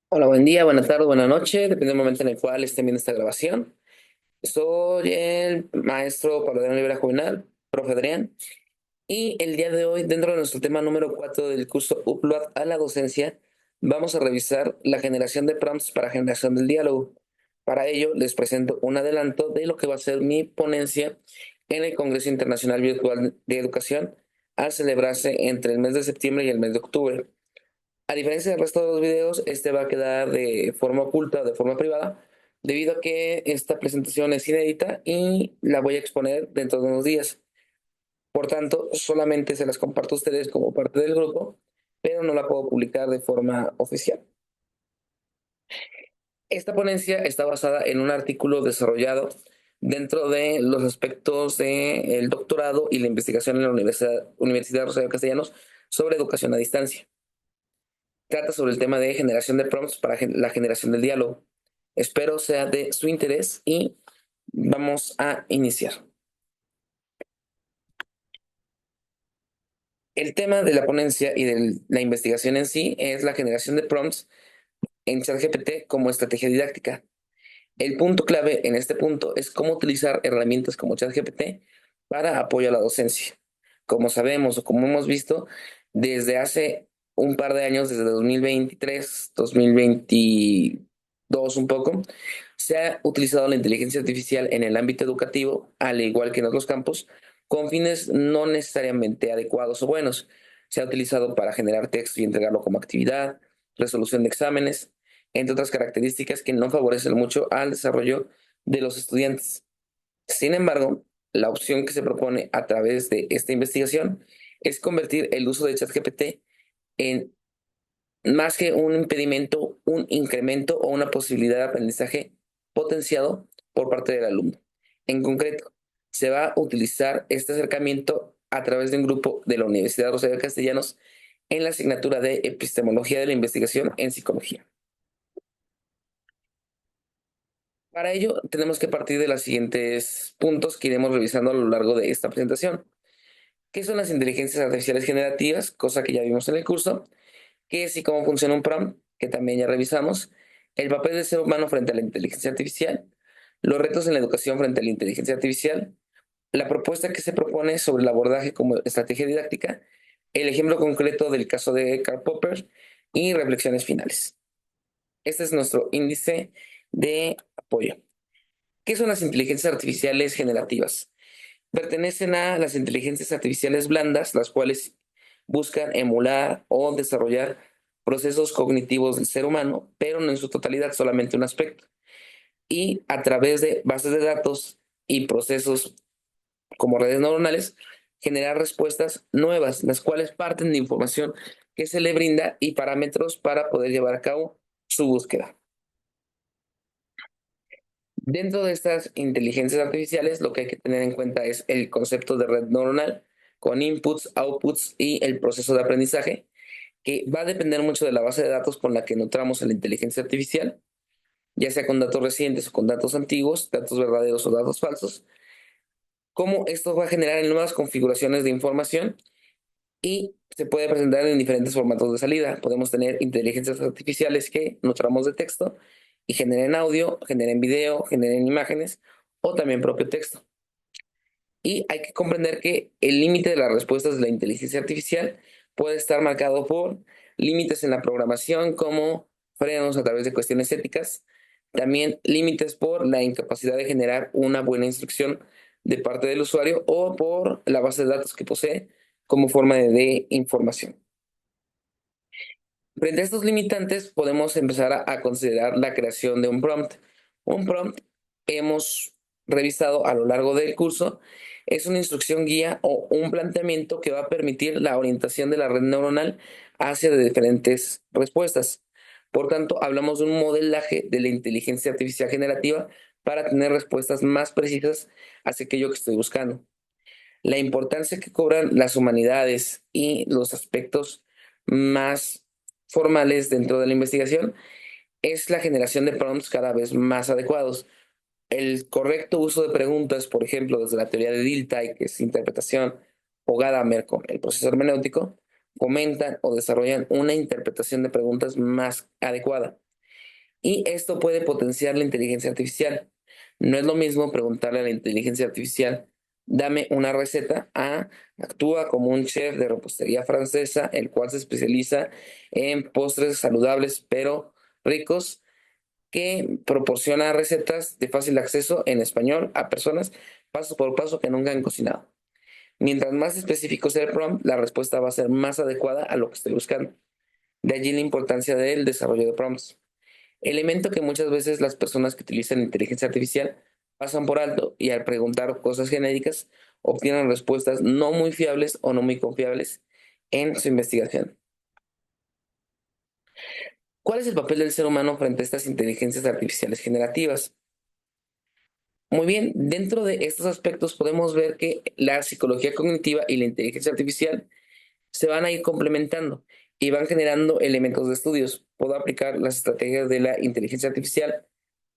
Hola, buen día, buena tarde, buena noche, depende del momento en el cual estén viendo esta grabación. Soy el maestro Pablo Adrián Rivera Juvenal, profe Adrián, y el día de hoy, dentro de nuestro tema número 4 del curso Upload a la docencia, vamos a revisar la generación de prompts para generación del diálogo. Para ello, les presento un adelanto de lo que va a ser mi ponencia en el Congreso Internacional Virtual de Educación al celebrarse entre el mes de septiembre y el mes de octubre. A diferencia del resto de los videos, este va a quedar de forma oculta, de forma privada, debido a que esta presentación es inédita y la voy a exponer dentro de unos días. Por tanto, solamente se las comparto a ustedes como parte del grupo, pero no la puedo publicar de forma oficial. Esta ponencia está basada en un artículo desarrollado dentro de los aspectos del doctorado y la investigación en la Universidad Rosario Castellanos sobre educación a distancia. Trata sobre el tema de generación de prompts para la generación del diálogo. Espero sea de su interés y vamos a iniciar. El tema de la ponencia y de la investigación en sí es la generación de prompts en ChatGPT como estrategia didáctica. El punto clave en este punto es cómo utilizar herramientas como ChatGPT para apoyo a la docencia. Como sabemos o como hemos visto, desde hace un par de años, desde 2023, 2022 un poco, se ha utilizado la inteligencia artificial en el ámbito educativo, al igual que en otros campos, con fines no necesariamente adecuados o buenos. Se ha utilizado para generar texto y entregarlo como actividad, resolución de exámenes, entre otras características que no favorecen mucho al desarrollo de los estudiantes. Sin embargo, la opción que se propone a través de esta investigación es convertir el uso de ChatGPT en más que un impedimento, un incremento o una posibilidad de aprendizaje potenciado por parte del alumno. En concreto, se va a utilizar este acercamiento a través de un grupo de la Universidad Rosario Castellanos en la asignatura de Epistemología de la Investigación en Psicología. Para ello, tenemos que partir de los siguientes puntos que iremos revisando a lo largo de esta presentación. ¿Qué son las inteligencias artificiales generativas? Cosa que ya vimos en el curso. ¿Qué es y cómo funciona un prompt? Que también ya revisamos. El papel del ser humano frente a la inteligencia artificial. Los retos en la educación frente a la inteligencia artificial. La propuesta que se propone sobre el abordaje como estrategia didáctica. El ejemplo concreto del caso de Karl Popper y reflexiones finales. Este es nuestro índice de apoyo. ¿Qué son las inteligencias artificiales generativas? Pertenecen a las inteligencias artificiales blandas, las cuales buscan emular o desarrollar procesos cognitivos del ser humano, pero no en su totalidad, solamente un aspecto. Y a través de bases de datos y procesos como redes neuronales, generar respuestas nuevas, las cuales parten de información que se le brinda y parámetros para poder llevar a cabo su búsqueda. Dentro de estas inteligencias artificiales, lo que hay que tener en cuenta es el concepto de red neuronal con inputs, outputs y el proceso de aprendizaje, que va a depender mucho de la base de datos con la que nutramos a la inteligencia artificial, ya sea con datos recientes o con datos antiguos, datos verdaderos o datos falsos, cómo esto va a generar nuevas configuraciones de información y se puede presentar en diferentes formatos de salida. Podemos tener inteligencias artificiales que nutramos de texto y generen audio, generen video, generen imágenes o también propio texto. Y hay que comprender que el límite de las respuestas de la inteligencia artificial puede estar marcado por límites en la programación como frenos a través de cuestiones éticas, también límites por la incapacidad de generar una buena instrucción de parte del usuario o por la base de datos que posee como forma de información. Frente a estos limitantes, podemos empezar a considerar la creación de un prompt. Un prompt hemos revisado a lo largo del curso, es una instrucción guía o un planteamiento que va a permitir la orientación de la red neuronal hacia diferentes respuestas. Por tanto, hablamos de un modelaje de la inteligencia artificial generativa para tener respuestas más precisas hacia aquello que estoy buscando. La importancia que cobran las humanidades y los aspectos más formales dentro de la investigación es la generación de prompts cada vez más adecuados. El correcto uso de preguntas, por ejemplo, desde la teoría de Dilthey, que es interpretación, o Gadamer con el proceso hermenéutico, fomentan o desarrollan una interpretación de preguntas más adecuada. y esto puede potenciar la inteligencia artificial. No es lo mismo preguntarle a la inteligencia artificial, dame una receta, a actúa como un chef de repostería francesa, el cual se especializa en postres saludables pero ricos, que proporciona recetas de fácil acceso en español a personas paso por paso que nunca han cocinado. Mientras más específico sea el prompt, la respuesta va a ser más adecuada a lo que esté buscando. De allí la importancia del desarrollo de prompts, elemento que muchas veces las personas que utilizan inteligencia artificial pasan por alto y al preguntar cosas genéricas obtienen respuestas no muy fiables o no muy confiables en su investigación. ¿Cuál es el papel del ser humano frente a estas inteligencias artificiales generativas? Muy bien, dentro de estos aspectos podemos ver que la psicología cognitiva y la inteligencia artificial se van a ir complementando y van generando elementos de estudios. Puedo aplicar las estrategias de la inteligencia artificial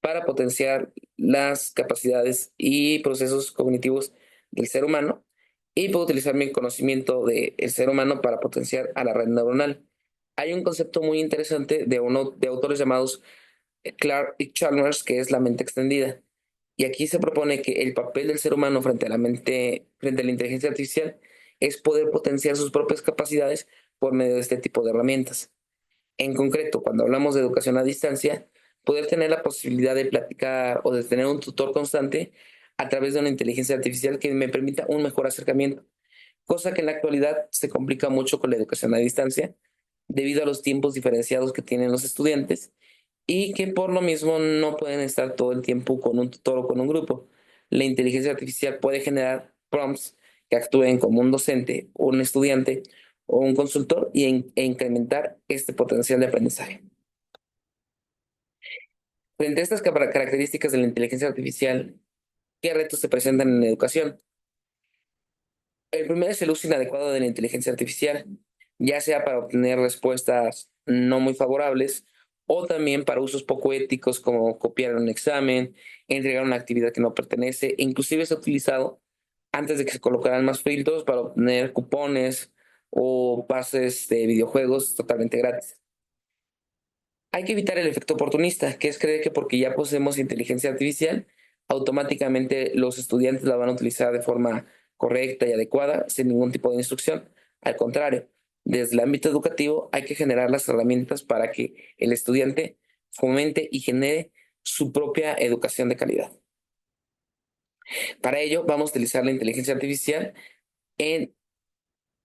para potenciar las capacidades y procesos cognitivos del ser humano y puedo utilizar mi conocimiento del ser humano para potenciar a la red neuronal. Hay un concepto muy interesante de autores llamados Clark y Chalmers, que es la mente extendida. Y aquí se propone que el papel del ser humano frente a la inteligencia artificial, es poder potenciar sus propias capacidades por medio de este tipo de herramientas. En concreto, cuando hablamos de educación a distancia, poder tener la posibilidad de platicar o de tener un tutor constante a través de una inteligencia artificial que me permita un mejor acercamiento, cosa que en la actualidad se complica mucho con la educación a distancia debido a los tiempos diferenciados que tienen los estudiantes y que por lo mismo no pueden estar todo el tiempo con un tutor o con un grupo. La inteligencia artificial puede generar prompts que actúen como un docente, un estudiante o un consultor e incrementar este potencial de aprendizaje. Frente a estas características de la inteligencia artificial, ¿qué retos se presentan en la educación? El primero es el uso inadecuado de la inteligencia artificial, ya sea para obtener respuestas no muy favorables o también para usos poco éticos como copiar un examen, entregar una actividad que no pertenece, e inclusive es utilizado antes de que se colocaran más filtros para obtener cupones o pases de videojuegos totalmente gratis. Hay que evitar el efecto oportunista, que es creer que porque ya poseemos inteligencia artificial, automáticamente los estudiantes la van a utilizar de forma correcta y adecuada, sin ningún tipo de instrucción. Al contrario, desde el ámbito educativo hay que generar las herramientas para que el estudiante fomente y genere su propia educación de calidad. Para ello, vamos a utilizar la inteligencia artificial en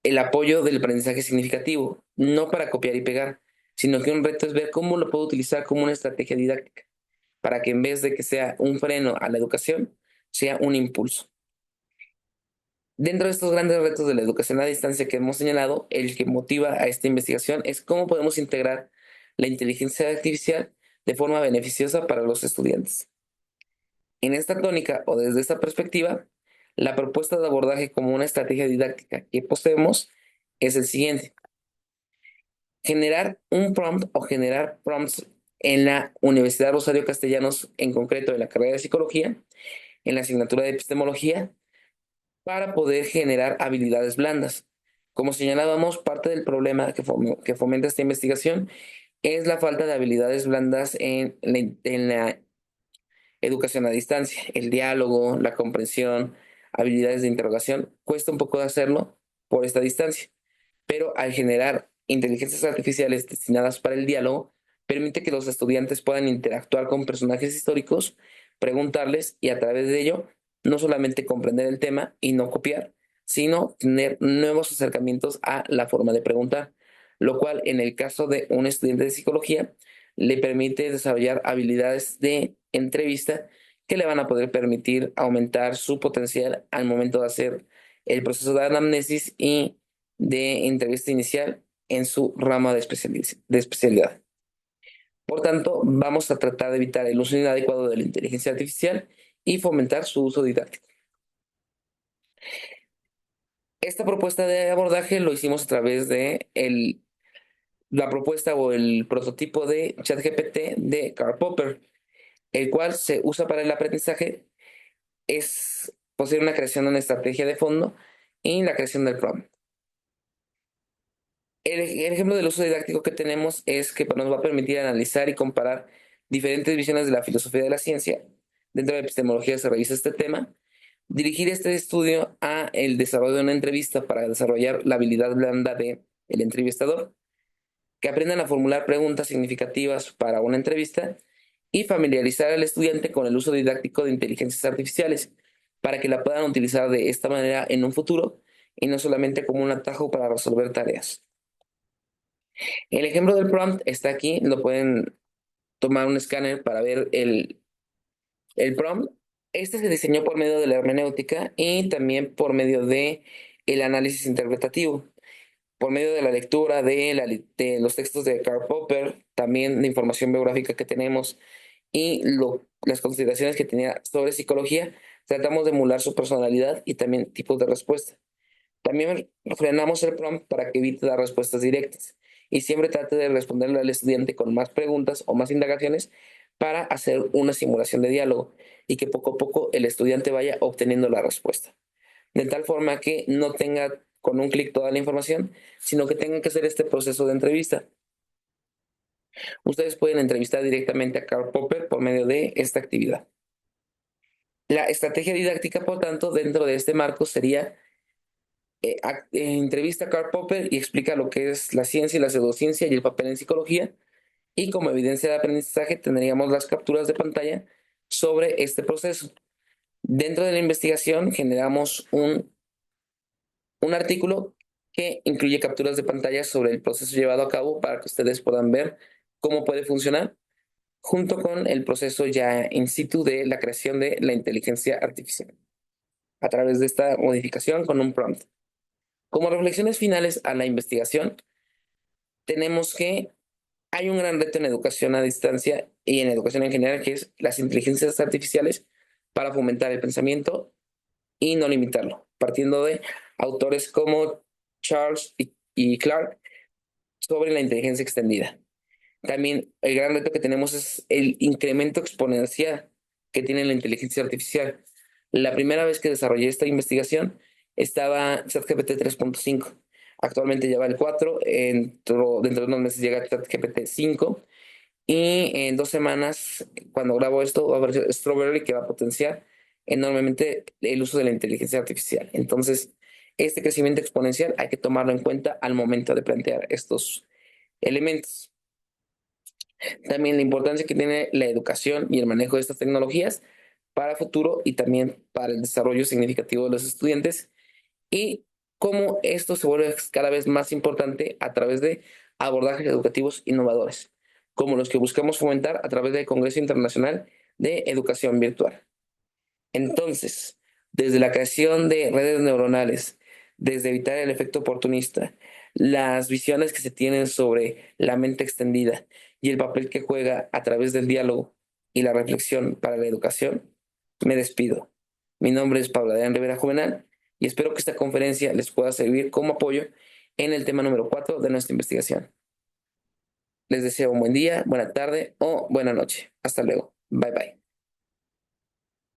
el apoyo del aprendizaje significativo, no para copiar y pegar, sino que un reto es ver cómo lo puedo utilizar como una estrategia didáctica, para que en vez de que sea un freno a la educación, sea un impulso. Dentro de estos grandes retos de la educación a distancia que hemos señalado, el que motiva a esta investigación es cómo podemos integrar la inteligencia artificial de forma beneficiosa para los estudiantes. En esta tónica o desde esta perspectiva, la propuesta de abordaje como una estrategia didáctica que poseemos es el siguiente: generar un prompt o generar prompts en la Universidad Rosario Castellanos, en concreto en la carrera de psicología, en la asignatura de epistemología, para poder generar habilidades blandas. Como señalábamos, parte del problema que fomenta esta investigación es la falta de habilidades blandas en la educación a distancia. El diálogo, la comprensión, habilidades de interrogación, cuesta un poco de hacerlo por esta distancia, pero al generar inteligencias artificiales destinadas para el diálogo, permite que los estudiantes puedan interactuar con personajes históricos, preguntarles y a través de ello no solamente comprender el tema y no copiar, sino tener nuevos acercamientos a la forma de preguntar, lo cual en el caso de un estudiante de psicología le permite desarrollar habilidades de entrevista que le van a poder permitir aumentar su potencial al momento de hacer el proceso de anamnesis y de entrevista inicial en su rama de especialidad. Por tanto, vamos a tratar de evitar el uso inadecuado de la inteligencia artificial y fomentar su uso didáctico. Esta propuesta de abordaje lo hicimos a través de la propuesta o el prototipo de ChatGPT de Karl Popper, el cual se usa para el aprendizaje, es posee una creación de una estrategia de fondo y la creación del prompt. El ejemplo del uso didáctico que tenemos es que nos va a permitir analizar y comparar diferentes visiones de la filosofía de la ciencia. Dentro de la epistemología se revisa este tema. Dirigir este estudio a el desarrollo de una entrevista para desarrollar la habilidad blanda de el entrevistador, que aprendan a formular preguntas significativas para una entrevista y familiarizar al estudiante con el uso didáctico de inteligencias artificiales para que la puedan utilizar de esta manera en un futuro y no solamente como un atajo para resolver tareas. El ejemplo del prompt está aquí, lo pueden tomar un escáner para ver el prompt. Este se diseñó por medio de la hermenéutica y también por medio de el análisis interpretativo, por medio de la lectura de los textos de Karl Popper, también de información biográfica que tenemos y las consideraciones que tenía sobre psicología, tratamos de emular su personalidad y también tipos de respuesta. También frenamos el prompt para que evite dar respuestas directas y siempre trate de responderle al estudiante con más preguntas o más indagaciones para hacer una simulación de diálogo y que poco a poco el estudiante vaya obteniendo la respuesta. De tal forma que no tenga con un clic toda la información, sino que tenga que hacer este proceso de entrevista. Ustedes pueden entrevistar directamente a Karl Popper por medio de esta actividad. La estrategia didáctica, por tanto, dentro de este marco sería entrevista a Karl Popper y explica lo que es la ciencia y la pseudociencia y el papel en psicología. Y como evidencia de aprendizaje tendríamos las capturas de pantalla sobre este proceso. Dentro de la investigación generamos un artículo que incluye capturas de pantalla sobre el proceso llevado a cabo para que ustedes puedan ver cómo puede funcionar, junto con el proceso ya in situ de la creación de la inteligencia artificial, a través de esta modificación con un prompt. Como reflexiones finales a la investigación, tenemos que hay un gran reto en educación a distancia y en educación en general, que es las inteligencias artificiales para fomentar el pensamiento y no limitarlo, partiendo de autores como Charles y Clark sobre la inteligencia extendida. También el gran reto que tenemos es el incremento exponencial que tiene la inteligencia artificial. La primera vez que desarrollé esta investigación estaba ChatGPT 3.5. Actualmente ya va el 4, dentro de unos meses llega ChatGPT 5 y en 2 semanas, cuando grabo esto, va a haber Strawberry que va a potenciar enormemente el uso de la inteligencia artificial. Entonces, este crecimiento exponencial hay que tomarlo en cuenta al momento de plantear estos elementos. También la importancia que tiene la educación y el manejo de estas tecnologías para el futuro y también para el desarrollo significativo de los estudiantes y cómo esto se vuelve cada vez más importante a través de abordajes educativos innovadores, como los que buscamos fomentar a través del Congreso Internacional de Educación Virtual. Entonces, desde la creación de redes neuronales, desde evitar el efecto oportunista, las visiones que se tienen sobre la mente extendida y el papel que juega a través del diálogo y la reflexión para la educación, me despido. Mi nombre es Pablo Adrián Rivera Juvenal y espero que esta conferencia les pueda servir como apoyo en el tema número 4 de nuestra investigación. Les deseo un buen día, buena tarde o buena noche. Hasta luego. Bye bye.